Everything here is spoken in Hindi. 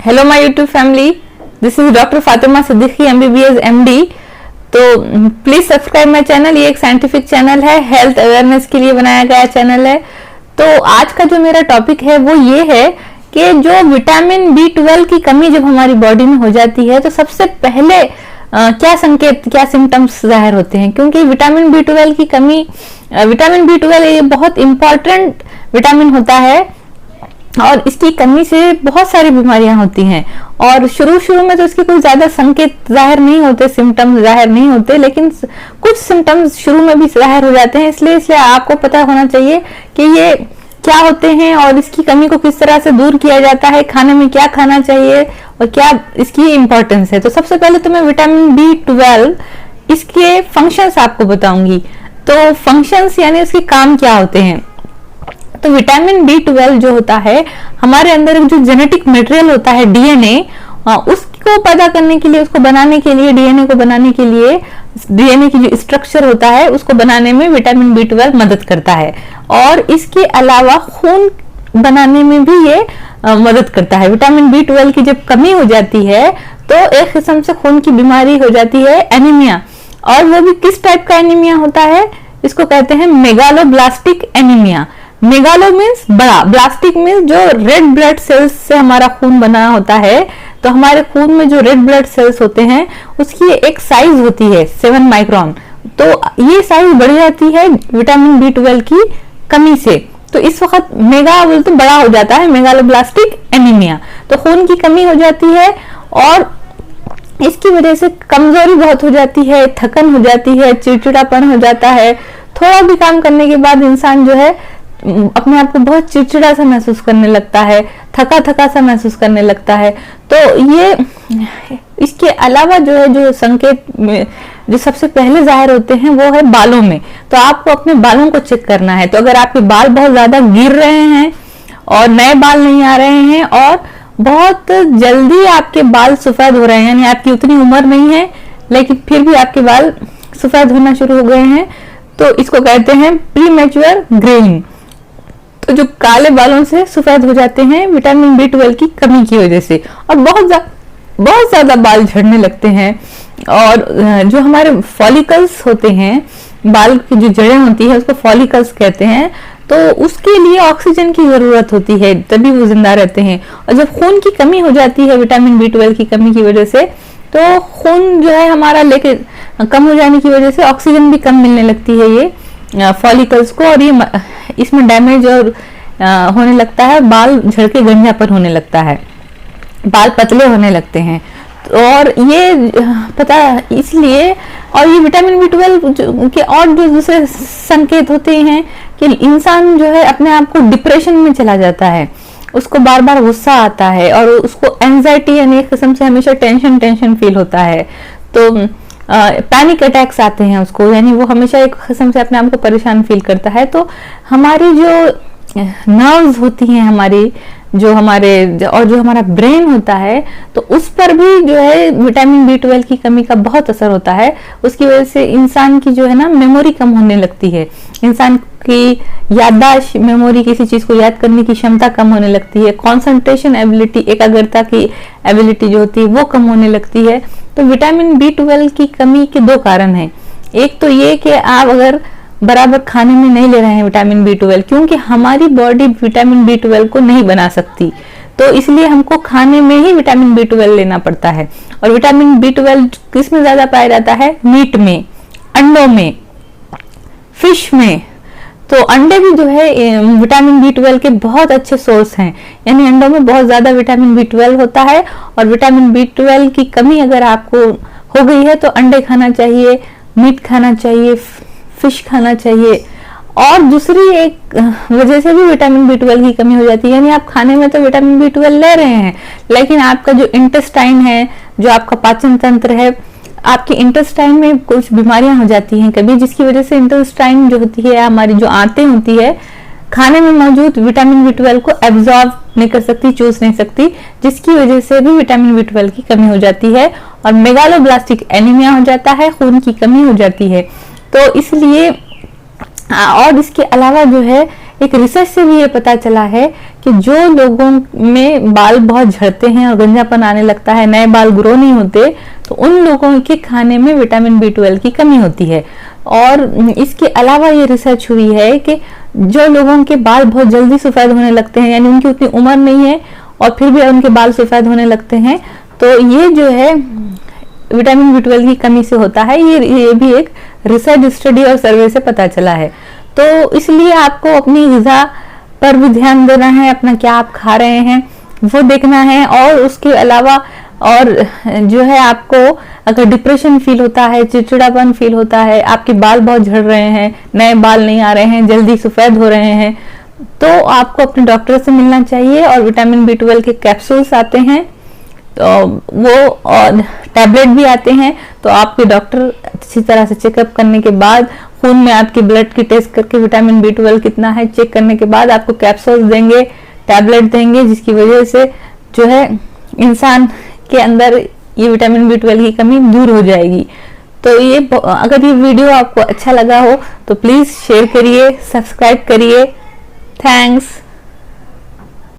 Hello my YouTube family, this is doctor Fatima Siddiqui MBBS MD। तो प्लीज सब्सक्राइब माय चैनल। ये एक साइंटिफिक चैनल है, हेल्थ अवेयरनेस के लिए बनाया गया चैनल है। तो आज का जो मेरा टॉपिक है वो ये है कि जो विटामिन B12 की कमी जब हमारी बॉडी में हो जाती है तो सबसे पहले क्या संकेत, क्या सिम्टम्स जाहिर होते हैं। क्योंकि विटामिन B12 की कमी, विटामिन B12 ये बहुत इंपॉर्टेंट विटामिन होता है और इसकी कमी से बहुत सारी बीमारियां होती हैं। और शुरू में तो इसके कोई ज्यादा संकेत जाहिर नहीं होते, सिम्टम्स जाहिर नहीं होते, लेकिन कुछ सिम्टम्स शुरू में भी जाहिर हो जाते हैं। इसलिए आपको पता होना चाहिए कि ये क्या होते हैं और इसकी कमी को किस तरह से दूर किया जाता है, खाने में क्या खाना चाहिए और क्या इसकी इम्पोर्टेंस है। तो सबसे पहले तो मैं विटामिन B12 इसके फंक्शंस आपको बताऊंगी। तो फंक्शंस यानी इसके काम क्या होते हैं। तो विटामिन B12 जो होता है हमारे अंदर जो जेनेटिक मटेरियल होता है DNA, उसको पैदा करने के लिए, उसको बनाने के लिए, DNA को बनाने के लिए, DNA की जो स्ट्रक्चर होता है उसको बनाने में विटामिन B12 मदद करता है। और इसके अलावा खून बनाने में भी ये मदद करता है। विटामिन B12 की जब कमी हो जाती है तो एक किस्म से खून की बीमारी हो जाती है, एनीमिया। और वो भी किस टाइप का एनीमिया होता है, इसको कहते हैं मेगालोब्लास्टिक एनीमिया। मेगालो मीन्स बड़ा, ब्लास्टिक मीन्स जो रेड ब्लड सेल्स से हमारा खून बना होता है। तो हमारे खून में जो रेड ब्लड सेल्स होते हैं उसकी एक साइज होती है 7 माइक्रोन। तो ये साइज बढ़ जाती है विटामिन B12 की कमी से। तो इस वक्त मेगा बोल तो बड़ा हो जाता है, मेगालोब्लास्टिक एनीमिया। तो खून की कमी हो जाती है और इसकी वजह से कमजोरी बहुत हो जाती है, थकन हो जाती है, चिड़चिड़ापन हो जाता है। थोड़ा भी काम करने के बाद इंसान जो है अपने आप को बहुत चिड़चिड़ा सा महसूस करने लगता है, थका थका सा महसूस करने लगता है। तो ये इसके अलावा जो है, जो संकेत जो सबसे पहले जाहिर होते हैं वो है बालों में। तो आपको अपने बालों को चेक करना है। तो अगर आपके बाल बहुत ज्यादा गिर रहे हैं और नए बाल नहीं आ रहे हैं और बहुत जल्दी आपके बाल सफेद हो रहे हैं, यानी आपकी उतनी उम्र नहीं है लेकिन फिर भी आपके बाल सफेद होना शुरू हो गए हैं, तो इसको कहते हैं प्रीमैच्योर ग्रेइंग। तो जो काले बालों से सफेद हो जाते हैं विटामिन B12 की कमी की वजह से। और बहुत ज्यादा बाल झड़ने लगते हैं। और जो हमारे फॉलिकल्स होते हैं, बाल की जो जड़ें होती है उसको फॉलिकल्स कहते हैं। तो उसके लिए ऑक्सीजन की जरूरत होती है, तभी वो जिंदा रहते हैं। और जब खून की कमी हो जाती है विटामिन B12 की कमी की वजह से, तो खून जो है हमारा लेके कम हो जाने की वजह से ऑक्सीजन भी कम मिलने लगती है ये फॉलिकल्स को, और ये इसमें डैमेज और होने लगता है, बाल झड़के गंजापन होने लगता है, बाल पतले होने लगते हैं। और ये पता इसलिए, और ये विटामिन B12 के और जो दूसरे संकेत होते हैं कि इंसान जो है अपने आप को डिप्रेशन में चला जाता है, उसको बार बार गुस्सा आता है और उसको एंजाइटी यानी एक किस्म से हमेशा टेंशन फील होता है। तो पैनिक अटैक्स आते हैं उसको, यानी वो हमेशा एक किस्म से अपने आप को परेशान फील करता है। तो हमारी जो नर्व्स होती हैं हमारी, जो हमारा ब्रेन होता है, तो उस पर भी जो है विटामिन B12 की कमी का बहुत असर होता है। उसकी वजह से इंसान की जो है ना मेमोरी कम होने लगती है, इंसान की याददाश्त, मेमोरी, किसी चीज को याद करने की क्षमता कम होने लगती है, कंसंट्रेशन एबिलिटी, एकाग्रता की एबिलिटी जो होती है वो कम होने लगती है। तो विटामिन B12 की कमी के दो कारण हैं। एक तो ये कि आप अगर बराबर खाने में नहीं ले रहे हैं विटामिन B12, क्योंकि हमारी बॉडी विटामिन B12 को नहीं बना सकती, तो इसलिए हमको खाने में ही विटामिन B12 लेना पड़ता है। और विटामिन B12 किस में ज्यादा पाया जाता है, मीट में, अंडों में, फिश में। तो अंडे भी जो है विटामिन B12 के बहुत अच्छे सोर्स हैं, यानी अंडों में बहुत ज्यादा विटामिन B12 होता है। और विटामिन B12 की कमी अगर आपको हो गई है तो अंडे खाना चाहिए, मीट खाना चाहिए, फिश खाना चाहिए। और दूसरी एक वजह से भी विटामिन B12 की कमी हो जाती है, यानी आप खाने में तो विटामिन B12 ले रहे हैं लेकिन आपका जो इंटेस्टाइन है, जो आपका पाचन तंत्र है, आपके इंटेस्टाइन में कुछ बीमारियां हो जाती हैं कभी, जिसकी वजह से इंटेस्टाइन जो होती है, हमारी जो आंतें होती है, खाने में मौजूद विटामिन B12 को एब्जॉर्ब नहीं कर सकती, चूस नहीं सकती, जिसकी वजह से भी विटामिन B12 की कमी हो जाती है और मेगालोब्लास्टिक एनीमिया हो जाता है, खून की कमी हो जाती है। तो इसलिए और इसके अलावा जो है एक रिसर्च से भी ये पता चला है कि कि जो लोगों में बाल बहुत झड़ते हैं और गंजापन आने लगता है, नए बाल ग्रो नहीं होते, तो उन लोगों के खाने में विटामिन B12 की कमी होती है। और इसके अलावा ये रिसर्च हुई है कि जो लोगों के बाल बहुत जल्दी सफेद होने लगते हैं, यानी उनकी उतनी उम्र नहीं है और फिर भी उनके बाल सफेद होने लगते हैं, तो ये जो है विटामिन B12 की कमी से होता है। ये भी एक रिसर्च स्टडी और सर्वे से पता चला है। तो इसलिए आपको अपनी ग़िज़ा पर भी ध्यान देना है, अपना क्या आप खा रहे हैं वो देखना है। और उसके अलावा और जो है, आपको अगर डिप्रेशन फील होता है, चिड़चिड़ापन फील होता है, आपके बाल बहुत झड़ रहे हैं, नए बाल नहीं आ रहे हैं, जल्दी सफेद हो रहे हैं, तो आपको अपने डॉक्टर से मिलना चाहिए। और विटामिन B12 के कैप्सूल्स आते हैं, तो वो और टैबलेट भी आते हैं। तो आपके डॉक्टर अच्छी तरह से चेकअप करने के बाद, खून में आपकी ब्लड की टेस्ट करके विटामिन B12 कितना है चेक करने के बाद आपको कैप्सूल्स देंगे, टैबलेट देंगे, जिसकी वजह से जो है इंसान के अंदर ये विटामिन B12 की कमी दूर हो जाएगी। तो ये अगर ये वीडियो आपको अच्छा लगा हो तो प्लीज शेयर करिए, सब्सक्राइब करिए। थैंक्स।